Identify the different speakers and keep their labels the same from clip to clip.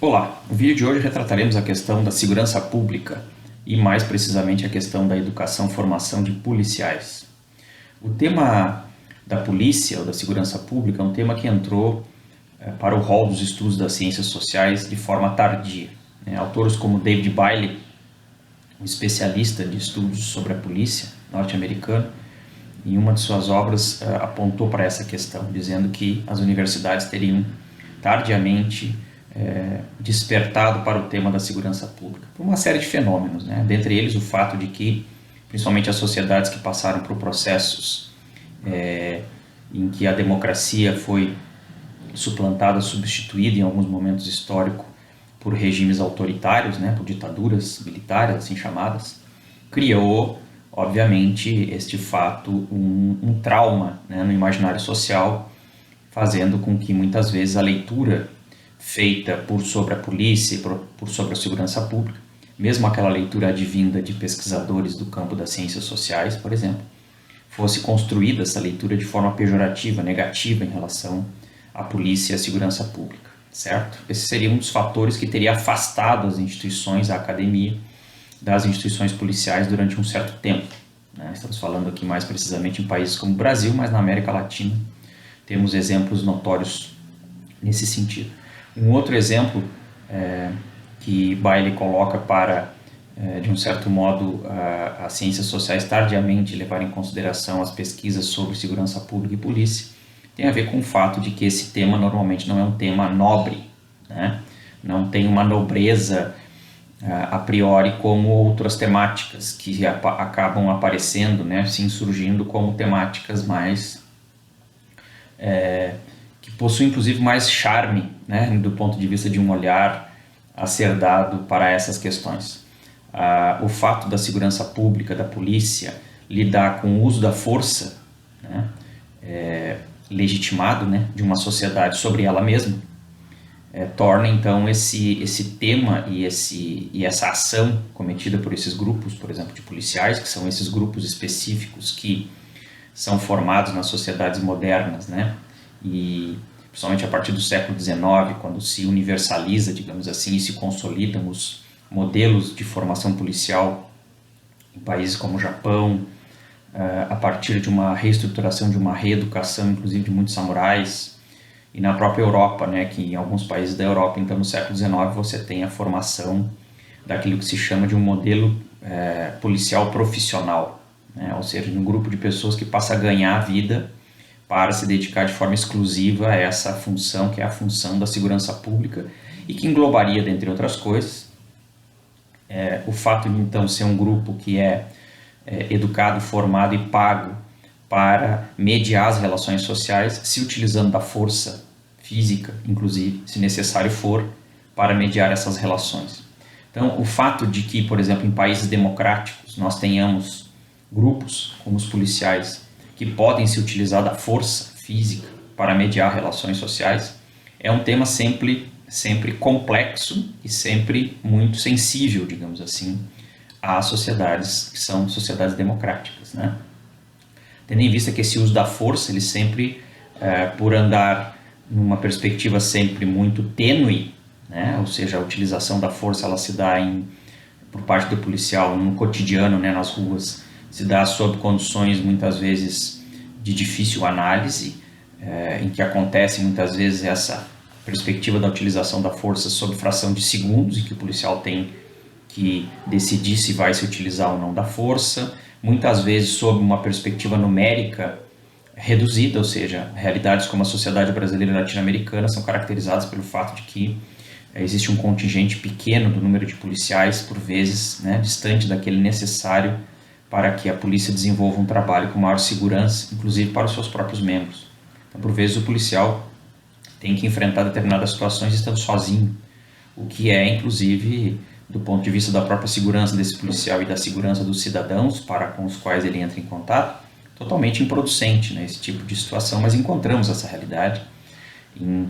Speaker 1: Olá, no vídeo de hoje retrataremos a questão da segurança pública e mais precisamente a questão da educação e formação de policiais. O tema da polícia ou da segurança pública é um tema que entrou para o rol dos estudos das ciências sociais de forma tardia. Autores como David Bailey, um especialista de estudos sobre a polícia norte-americano, em uma de suas obras apontou para essa questão, dizendo que as universidades teriam tardiamente despertado para o tema da segurança pública, por uma série de fenômenos, dentre eles o fato de que, principalmente as sociedades que passaram por processos em que a democracia foi suplantada, substituída em alguns momentos históricos por regimes autoritários, por ditaduras militares, assim chamadas, criou, obviamente, este fato um trauma no imaginário social, fazendo com que muitas vezes a leitura feita sobre a polícia e sobre a segurança pública, mesmo aquela leitura advinda de pesquisadores do campo das ciências sociais, por exemplo, fosse construída essa leitura de forma pejorativa, negativa em relação à polícia e à segurança pública, certo? Esse seria um dos fatores que teria afastado as instituições, a academia, das instituições policiais durante um certo tempo. Estamos falando aqui mais precisamente em países como o Brasil, mas na América Latina temos exemplos notórios nesse sentido. Um outro exemplo que Bailey coloca para, de um certo modo, as ciências sociais tardiamente levar em consideração as pesquisas sobre segurança pública e polícia, tem a ver com o fato de que esse tema normalmente não é um tema nobre, não tem uma nobreza a priori como outras temáticas que acabam aparecendo, se insurgindo como temáticas mais que possuem inclusive mais charme, do ponto de vista de um olhar a ser dado para essas questões. O fato da segurança pública, da polícia, lidar com o uso da força, legitimado, de uma sociedade sobre ela mesma, torna então esse tema e essa ação cometida por esses grupos, por exemplo, de policiais, que são esses grupos específicos que são formados nas sociedades modernas, e principalmente a partir do século XIX, quando se universaliza, digamos assim, e se consolidam os modelos de formação policial em países como o Japão, a partir de uma reestruturação, de uma reeducação, inclusive de muitos samurais, e na própria Europa, que em alguns países da Europa, então no século XIX, você tem a formação daquilo que se chama de um modelo policial profissional, ou seja, de um grupo de pessoas que passa a ganhar a vida para se dedicar de forma exclusiva a essa função, que é a função da segurança pública, e que englobaria, dentre outras coisas, o fato de então ser um grupo que é educado, formado e pago para mediar as relações sociais, se utilizando da força física, inclusive, se necessário for, para mediar essas relações. Então, o fato de que, por exemplo, em países democráticos, nós tenhamos grupos como os policiais que podem se utilizar da força física para mediar relações sociais, é um tema sempre complexo e sempre muito sensível, digamos assim, às sociedades que são sociedades democráticas, Tendo em vista que esse uso da força, ele sempre, por andar numa perspectiva sempre muito tênue, ou seja, a utilização da força ela se dá por parte do policial no cotidiano, nas ruas, se dá sob condições muitas vezes de difícil análise, em que acontece muitas vezes essa perspectiva da utilização da força sob fração de segundos, em que o policial tem que decidir se vai se utilizar ou não da força, muitas vezes sob uma perspectiva numérica reduzida, ou seja, realidades como a sociedade brasileira e latino-americana são caracterizadas pelo fato de que existe um contingente pequeno do número de policiais, por vezes, distante daquele necessário para que a polícia desenvolva um trabalho com maior segurança, inclusive para os seus próprios membros. Então, por vezes, o policial tem que enfrentar determinadas situações estando sozinho, o que é, inclusive, do ponto de vista da própria segurança desse policial e da segurança dos cidadãos para com os quais ele entra em contato, totalmente improducente, esse tipo de situação, mas encontramos essa realidade em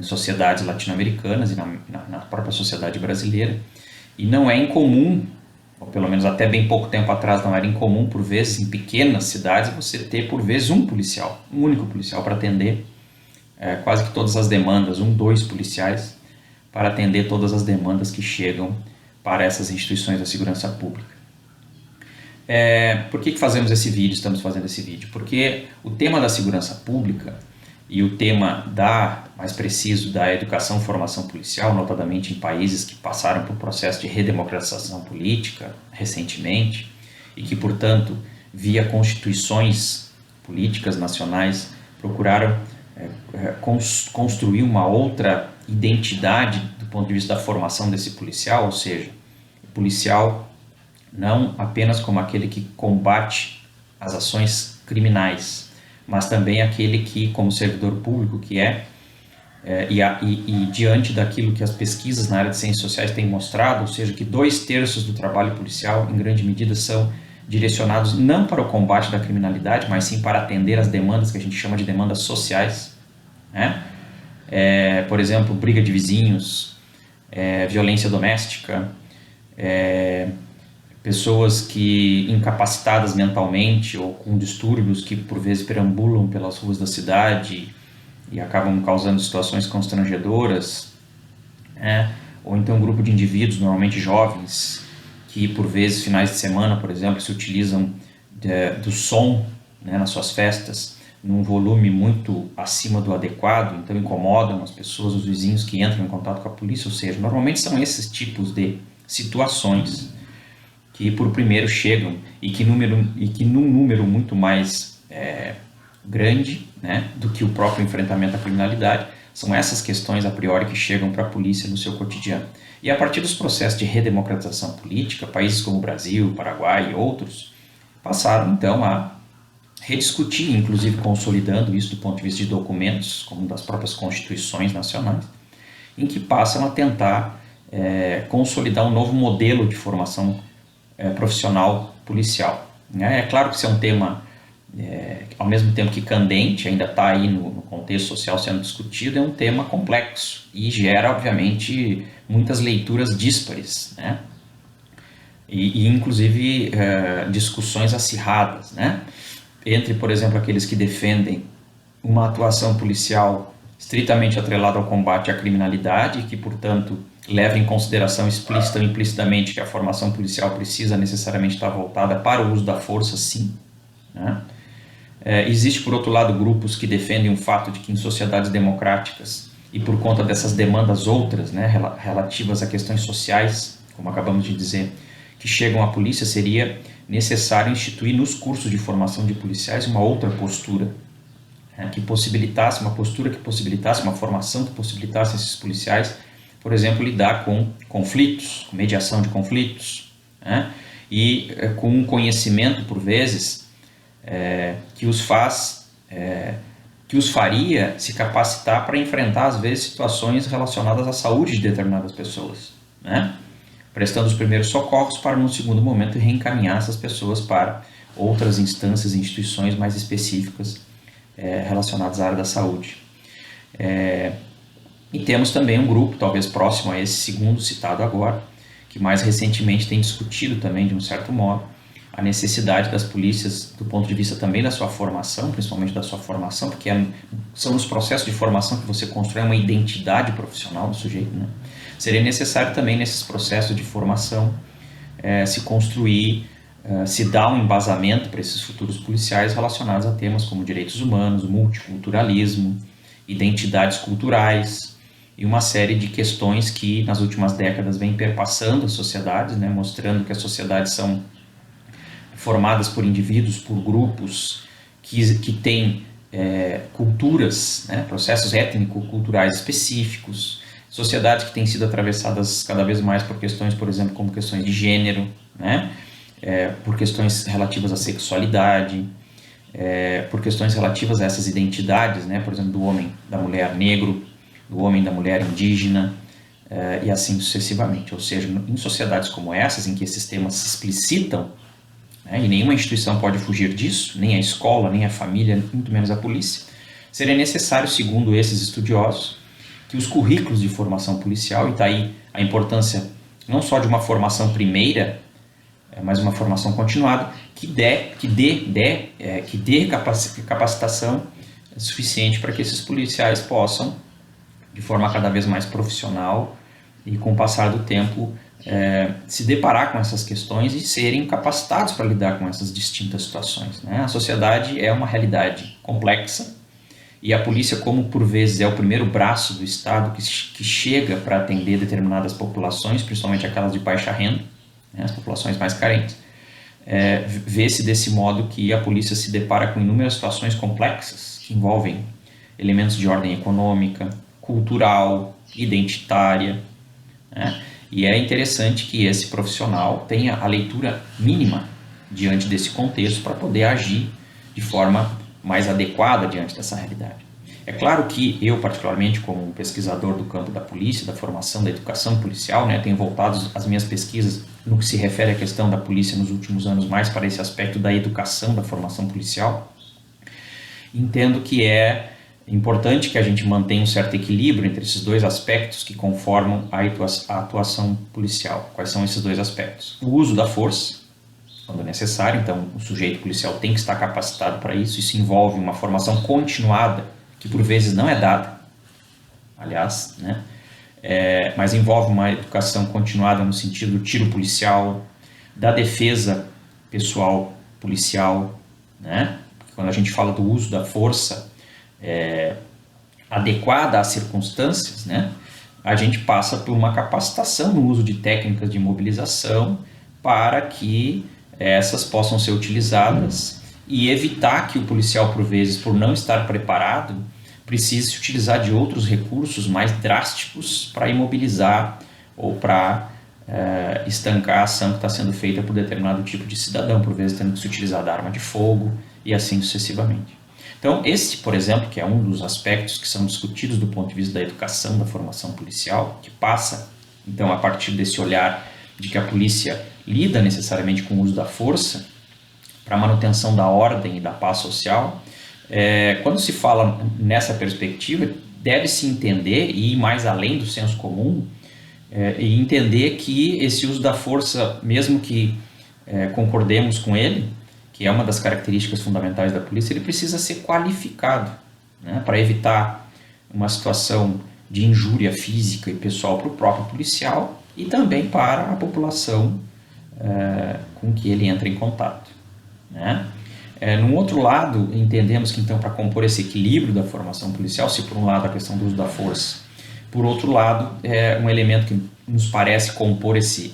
Speaker 1: sociedades latino-americanas e na própria sociedade brasileira, e não é incomum, ou pelo menos até bem pouco tempo atrás não era incomum, por vezes, em pequenas cidades, você ter, por vezes, um único policial para atender quase que todas as demandas, dois policiais, para atender todas as demandas que chegam para essas instituições da segurança pública. Por que fazemos esse vídeo, estamos fazendo esse vídeo? Porque o tema da segurança pública e o tema mais preciso, da educação e formação policial, notadamente em países que passaram por processo de redemocratização política recentemente e que, portanto, via constituições políticas nacionais, procuraram construir uma outra identidade do ponto de vista da formação desse policial, ou seja, o policial não apenas como aquele que combate as ações criminais, mas também aquele que, como servidor público que diante daquilo que as pesquisas na área de ciências sociais têm mostrado, ou seja, que 2/3 do trabalho policial, em grande medida, são direcionados não para o combate da criminalidade, mas sim para atender as demandas que a gente chama de demandas sociais, né? Por exemplo, briga de vizinhos, violência doméstica, pessoas que incapacitadas mentalmente ou com distúrbios que por vezes perambulam pelas ruas da cidade e acabam causando situações constrangedoras, ou então um grupo de indivíduos, normalmente jovens, que por vezes, finais de semana, por exemplo, se utilizam do som, né, nas suas festas, num volume muito acima do adequado, então incomodam as pessoas, os vizinhos que entram em contato com a polícia, ou seja, normalmente são esses tipos de situações que por primeiro chegam e que num número muito mais grande, né, do que o próprio enfrentamento à criminalidade, são essas questões a priori que chegam para a polícia no seu cotidiano. E a partir dos processos de redemocratização política, países como o Brasil, Paraguai e outros passaram então a rediscutir, inclusive consolidando isso do ponto de vista de documentos, como das próprias constituições nacionais, em que passam a tentar consolidar um novo modelo de formação profissional policial. É claro que isso é um tema, ao mesmo tempo que candente, ainda está aí no contexto social sendo discutido, é um tema complexo e gera, obviamente, muitas leituras díspares, né? E inclusive, discussões acirradas, né? Entre, por exemplo, aqueles que defendem uma atuação policial estritamente atrelada ao combate à criminalidade, que, portanto, leva em consideração explícita ou implicitamente que a formação policial precisa necessariamente estar voltada para o uso da força, sim, né? Existe, por outro lado, grupos que defendem o fato de que em sociedades democráticas e por conta dessas demandas outras, né, relativas a questões sociais, como acabamos de dizer, que chegam à polícia, seria necessário instituir nos cursos de formação de policiais uma outra postura, que possibilitasse uma formação que possibilitasse esses policiais, por exemplo, lidar com conflitos, com mediação de conflitos, né, e com um conhecimento, por vezes, que os faria se capacitar para enfrentar, às vezes, situações relacionadas à saúde de determinadas pessoas, né? Prestando os primeiros socorros para, num segundo momento, reencaminhar essas pessoas para outras instâncias e instituições mais específicas relacionadas à área da saúde. E temos também um grupo, talvez próximo a esse segundo citado agora, que mais recentemente tem discutido também, de um certo modo, a necessidade das polícias, do ponto de vista também da sua formação, principalmente da sua formação, porque são os processos de formação que você constrói uma identidade profissional do sujeito, né? Seria necessário também, nesses processos de formação, se construir, se dar um embasamento para esses futuros policiais relacionados a temas como direitos humanos, multiculturalismo, identidades culturais e uma série de questões que nas últimas décadas vêm perpassando as sociedades, né, mostrando que as sociedades são formadas por indivíduos, por grupos que têm culturas, né, processos étnico-culturais específicos, sociedades que têm sido atravessadas cada vez mais por questões, por exemplo, como questões de gênero, né, por questões relativas à sexualidade, por questões relativas a essas identidades, né, por exemplo, do homem, da mulher negro, do homem, da mulher indígena, e assim sucessivamente. Ou seja, em sociedades como essas, em que esses temas se explicitam, e nenhuma instituição pode fugir disso, nem a escola, nem a família, muito menos a polícia, seria necessário, segundo esses estudiosos, que os currículos de formação policial, e está aí a importância não só de uma formação primeira, mas uma formação continuada, que dê capacitação suficiente para que esses policiais possam, de forma cada vez mais profissional, e com o passar do tempo se deparar com essas questões e serem capacitados para lidar com essas distintas situações, né? A sociedade é uma realidade complexa e a polícia, como por vezes é o primeiro braço do Estado que chega para atender determinadas populações, principalmente aquelas de baixa renda, né, as populações mais carentes, vê-se desse modo que a polícia se depara com inúmeras situações complexas que envolvem elementos de ordem econômica, cultural, identitária, né? E é interessante que esse profissional tenha a leitura mínima diante desse contexto para poder agir de forma mais adequada diante dessa realidade. É claro que eu, particularmente, como pesquisador do campo da polícia, da formação da educação policial, né, tenho voltado as minhas pesquisas no que se refere à questão da polícia nos últimos anos mais para esse aspecto da educação, da formação policial. Entendo que é importante que a gente mantenha um certo equilíbrio entre esses dois aspectos que conformam a atuação policial. Quais são esses dois aspectos? O uso da força, quando necessário, então o sujeito policial tem que estar capacitado para isso. Isso envolve uma formação continuada, que por vezes não é dada, aliás, né? Mas envolve uma educação continuada no sentido do tiro policial, da defesa pessoal policial, né? Porque quando a gente fala do uso da força adequada às circunstâncias, né, a gente passa por uma capacitação no uso de técnicas de mobilização para que essas possam ser utilizadas e evitar que o policial, por vezes, por não estar preparado, precise se utilizar de outros recursos mais drásticos para imobilizar ou para estancar a ação que está sendo feita por determinado tipo de cidadão, por vezes tendo que se utilizar da arma de fogo e assim sucessivamente. Então, esse, por exemplo, que é um dos aspectos que são discutidos do ponto de vista da educação, da formação policial, que passa, então, a partir desse olhar de que a polícia lida necessariamente com o uso da força para a manutenção da ordem e da paz social. Quando se fala nessa perspectiva, deve-se entender e ir mais além do senso comum e entender que esse uso da força, mesmo que concordemos com ele, que é uma das características fundamentais da polícia, ele precisa ser qualificado, né, para evitar uma situação de injúria física e pessoal para o próprio policial e também para a população com que ele entra em contato, né? No outro lado, entendemos que então para compor esse equilíbrio da formação policial, se por um lado a questão do uso da força, por outro lado um elemento que nos parece compor esse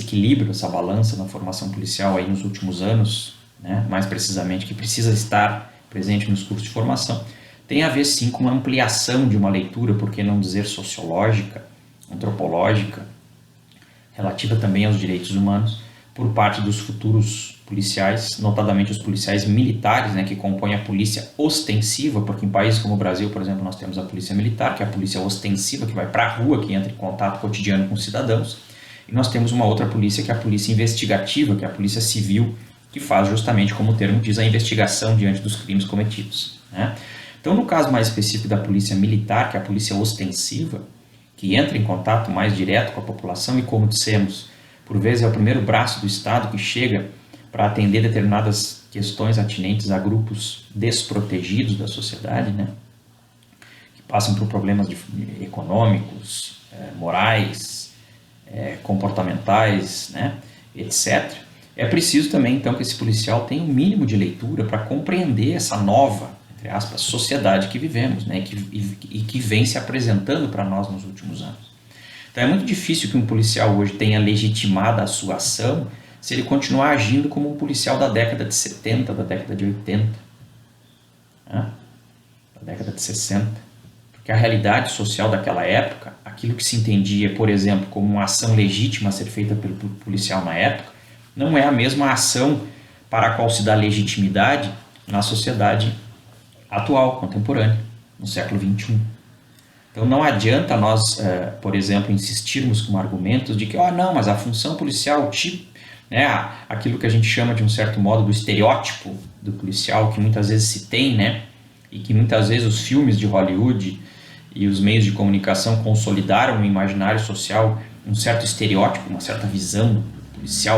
Speaker 1: equilíbrio, essa balança na formação policial aí nos últimos anos, né, mais precisamente, que precisa estar presente nos cursos de formação, tem a ver sim com uma ampliação de uma leitura, por que não dizer sociológica, antropológica, relativa também aos direitos humanos, por parte dos futuros policiais, notadamente os policiais militares, né, que compõem a polícia ostensiva, porque em países como o Brasil, por exemplo, nós temos a polícia militar, que é a polícia ostensiva, que vai para a rua, que entra em contato cotidiano com os cidadãos, e nós temos uma outra polícia, que é a polícia investigativa, que é a polícia civil, que faz justamente, como o termo diz, a investigação diante dos crimes cometidos, né? Então, no caso mais específico da polícia militar, que é a polícia ostensiva, que entra em contato mais direto com a população e, como dissemos, por vezes é o primeiro braço do Estado que chega para atender determinadas questões atinentes a grupos desprotegidos da sociedade, né? Que passam por problemas econômicos, morais, comportamentais, né? Etc. É preciso também, então, que esse policial tenha um mínimo de leitura para compreender essa nova, entre aspas, sociedade que vivemos, né, e que vem se apresentando para nós nos últimos anos. Então é muito difícil que um policial hoje tenha legitimada a sua ação se ele continuar agindo como um policial da década de 70, da década de 80, né, da década de 60. Porque a realidade social daquela época, aquilo que se entendia, por exemplo, como uma ação legítima a ser feita pelo policial na época, não é a mesma ação para a qual se dá legitimidade na sociedade atual, contemporânea, no século XXI. Então não adianta nós, por exemplo, insistirmos com argumentos de que, não, mas a função policial, né, aquilo que a gente chama de um certo modo do estereótipo do policial, que muitas vezes se tem, né, e que muitas vezes os filmes de Hollywood e os meios de comunicação consolidaram no imaginário social um certo estereótipo, uma certa visão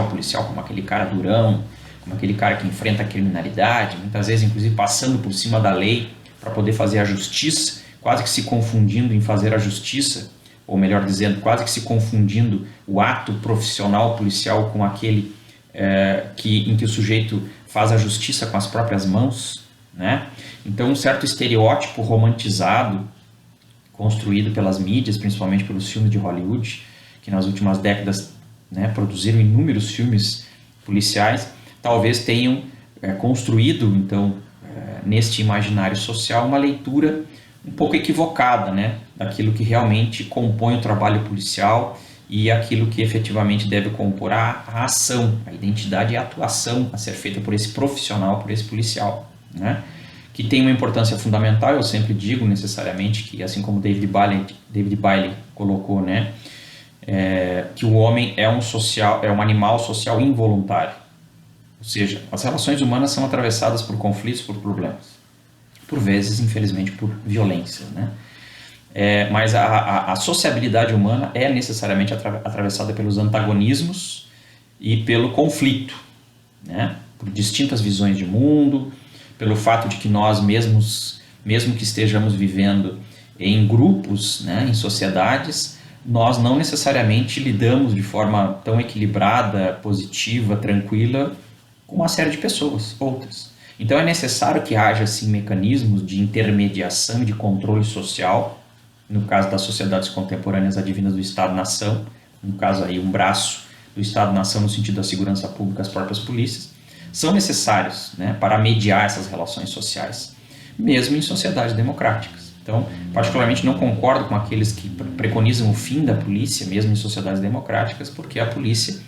Speaker 1: policial como aquele cara durão, como aquele cara que enfrenta a criminalidade, muitas vezes inclusive passando por cima da lei para poder fazer a justiça, quase que se confundindo em fazer a justiça ou melhor dizendo, quase que se confundindo o ato profissional policial com aquele em que o sujeito faz a justiça com as próprias mãos, né? Então, um certo estereótipo romantizado, construído pelas mídias, principalmente pelos filmes de Hollywood, que nas últimas décadas, né, produziram inúmeros filmes policiais, talvez tenham construído, então, neste imaginário social, uma leitura um pouco equivocada, né, daquilo que realmente compõe o trabalho policial e aquilo que efetivamente deve compor a ação, a identidade e a atuação a ser feita por esse profissional, por esse policial, né, que tem uma importância fundamental. Eu sempre digo necessariamente que, assim como David Bailey colocou, né, que o homem é um animal social involuntário, ou seja, as relações humanas são atravessadas por conflitos, por problemas, por vezes, infelizmente, por violência, né? Mas a sociabilidade humana é necessariamente atravessada pelos antagonismos e pelo conflito, né? Por distintas visões de mundo, pelo fato de que nós mesmos, mesmo que estejamos vivendo em grupos, né, em sociedades, nós não necessariamente lidamos de forma tão equilibrada, positiva, tranquila com uma série de pessoas, outras. Então é necessário que haja assim, mecanismos de intermediação e de controle social, no caso das sociedades contemporâneas advindas do Estado-nação, no caso aí um braço do Estado-nação no sentido da segurança pública, as próprias polícias, são necessários, né, para mediar essas relações sociais, mesmo em sociedades democráticas. Então, particularmente não concordo com aqueles que preconizam o fim da polícia, mesmo em sociedades democráticas, porque a polícia,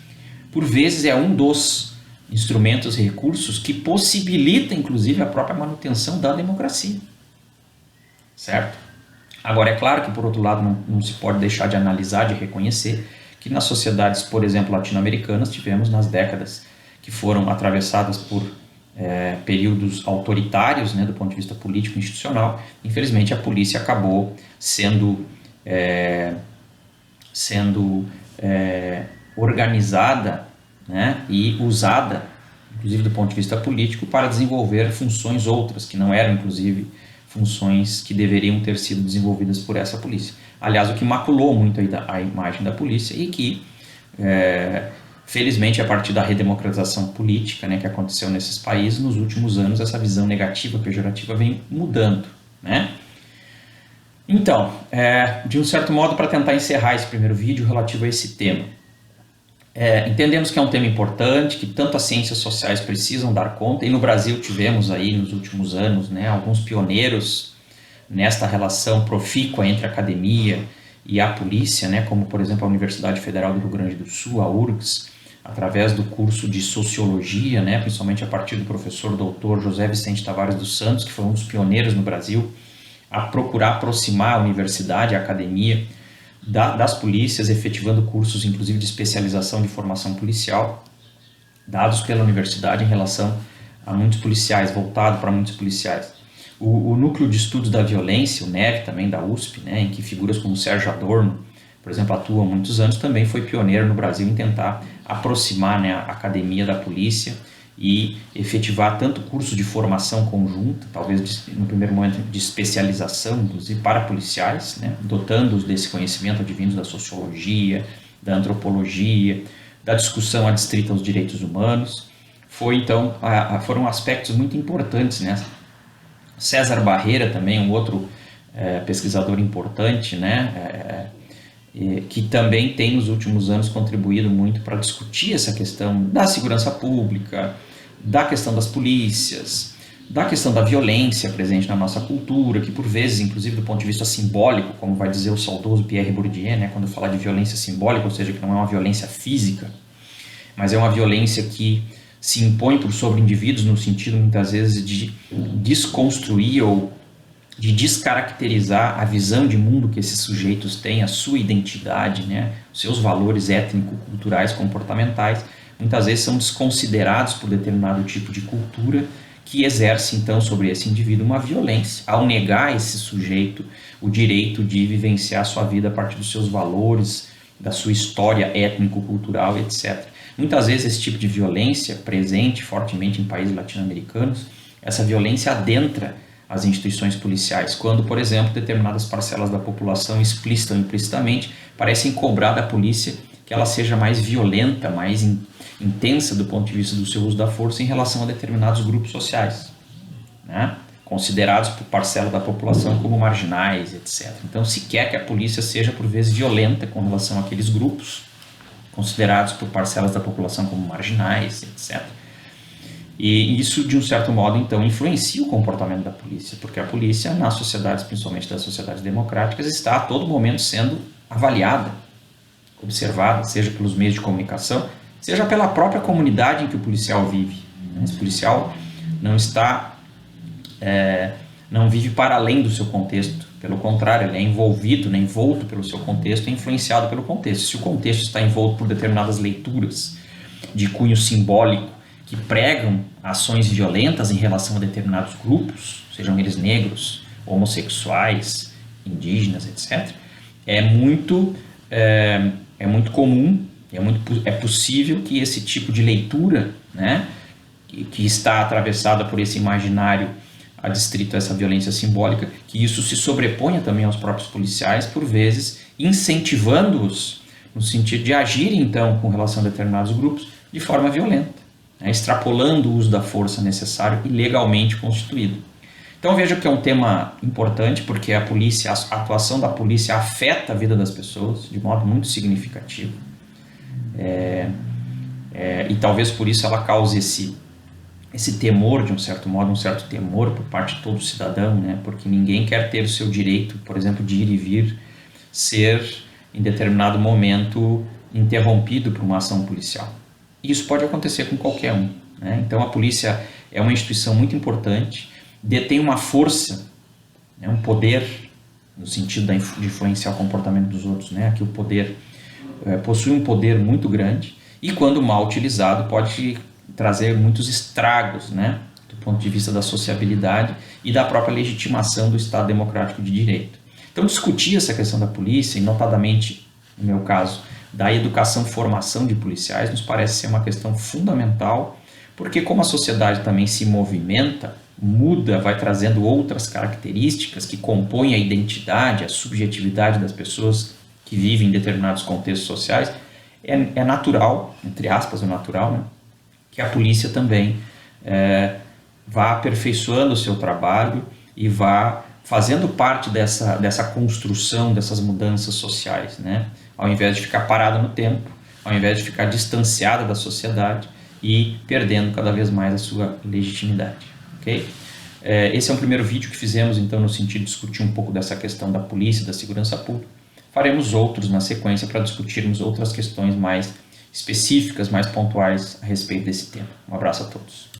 Speaker 1: por vezes, é um dos instrumentos e recursos que possibilita, inclusive, a própria manutenção da democracia. Certo? Agora, é claro que, por outro lado, não se pode deixar de analisar, de reconhecer que nas sociedades, por exemplo, latino-americanas, tivemos nas décadas que foram atravessadas por períodos autoritários, né, do ponto de vista político e institucional. Infelizmente, a polícia acabou sendo organizada, né, e usada, inclusive do ponto de vista político, para desenvolver funções outras, que não eram, inclusive, funções que deveriam ter sido desenvolvidas por essa polícia. Aliás, o que maculou muito a imagem da polícia e que, felizmente, a partir da redemocratização política, né, que aconteceu nesses países, nos últimos anos, essa visão negativa, pejorativa, vem mudando, né? Então, de um certo modo, para tentar encerrar esse primeiro vídeo relativo a esse tema, entendemos que é um tema importante, que tanto as ciências sociais precisam dar conta, e no Brasil tivemos aí nos últimos anos, né, alguns pioneiros nesta relação profícua entre a academia e a polícia, né, como por exemplo a Universidade Federal do Rio Grande do Sul, a URGS, através do curso de Sociologia, né, principalmente a partir do professor doutor José Vicente Tavares dos Santos, que foi um dos pioneiros no Brasil a procurar aproximar a universidade, a academia, das polícias, efetivando cursos, inclusive, de especialização de formação policial, dados pela universidade em relação a muitos policiais, voltado para muitos policiais. O Núcleo de Estudos da Violência, o NEV, também da USP, né, em que figuras como Sérgio Adorno, por exemplo, atuam há muitos anos, também foi pioneiro no Brasil em tentar aproximar, né, a academia da polícia e efetivar tanto curso de formação conjunta, talvez no primeiro momento de especialização, inclusive para policiais, né, dotando-os desse conhecimento advindo da sociologia, da antropologia, da discussão adstrita aos direitos humanos. Foram aspectos muito importantes, né? César Barreira também, um outro pesquisador importante, né, que também tem nos últimos anos contribuído muito para discutir essa questão da segurança pública, da questão das polícias, da questão da violência presente na nossa cultura, que por vezes, inclusive do ponto de vista simbólico, como vai dizer o saudoso Pierre Bourdieu, né, quando fala de violência simbólica, ou seja, que não é uma violência física, mas é uma violência que se impõe por sobre indivíduos no sentido, muitas vezes, de desconstruir ou de descaracterizar a visão de mundo que esses sujeitos têm, a sua identidade, né, os seus valores étnico-culturais, comportamentais, muitas vezes são desconsiderados por determinado tipo de cultura que exerce, então, sobre esse indivíduo uma violência, ao negar a esse sujeito o direito de vivenciar a sua vida a partir dos seus valores, da sua história étnico-cultural, etc. Muitas vezes esse tipo de violência, presente fortemente em países latino-americanos, essa violência adentra as instituições policiais, quando, por exemplo, determinadas parcelas da população, explícita ou implicitamente, parecem cobrar da polícia que ela seja mais violenta, mais intensa do ponto de vista do seu uso da força em relação a determinados grupos sociais, né? Considerados por parcela da população como marginais, etc. Então, se quer que a polícia seja, por vezes, violenta com relação àqueles grupos, considerados por parcelas da população como marginais, etc. E isso, de um certo modo, então, influencia o comportamento da polícia, porque a polícia, nas sociedades, principalmente das sociedades democráticas, está a todo momento sendo avaliada, observada, seja pelos meios de comunicação, seja pela própria comunidade em que o policial vive. Esse policial não vive para além do seu contexto, pelo contrário, ele é envolvido, envolto pelo seu contexto e influenciado pelo contexto. Se o contexto está envolto por determinadas leituras de cunho simbólico que pregam ações violentas em relação a determinados grupos, sejam eles negros, homossexuais, indígenas, etc., é muito comum, é possível que esse tipo de leitura, né, que está atravessada por esse imaginário adstrito a essa violência simbólica, que isso se sobreponha também aos próprios policiais, por vezes incentivando-os no sentido de agir, então, com relação a determinados grupos, de forma violenta, né, extrapolando o uso da força necessário e legalmente constituído. Então veja que é um tema importante, porque a atuação da polícia afeta a vida das pessoas de modo muito significativo. E talvez por isso ela cause esse temor, de um certo modo, um certo temor por parte de todo cidadão, né? Porque ninguém quer ter o seu direito, por exemplo, de ir e vir, ser, em determinado momento, interrompido por uma ação policial. E isso pode acontecer com qualquer um, né? Então a polícia é uma instituição muito importante, detém uma força, né? Um poder, no sentido de influenciar o comportamento dos outros, né? Aqui o poder possui um poder muito grande e, quando mal utilizado, pode trazer muitos estragos, né, do ponto de vista da sociabilidade e da própria legitimação do Estado democrático de direito. Então, discutir essa questão da polícia, e notadamente, no meu caso, da educação e formação de policiais, nos parece ser uma questão fundamental, porque como a sociedade também se movimenta, muda, vai trazendo outras características que compõem a identidade, a subjetividade das pessoas que vivem em determinados contextos sociais, é natural, entre aspas, é natural, né, que a polícia também vá aperfeiçoando o seu trabalho e vá fazendo parte dessa construção, dessas mudanças sociais, né? Ao invés de ficar parada no tempo, ao invés de ficar distanciada da sociedade e perdendo cada vez mais a sua legitimidade. Okay? Esse é um primeiro vídeo que fizemos, então, no sentido de discutir um pouco dessa questão da polícia, da segurança pública. Faremos outros na sequência para discutirmos outras questões mais específicas, mais pontuais a respeito desse tema. Um abraço a todos.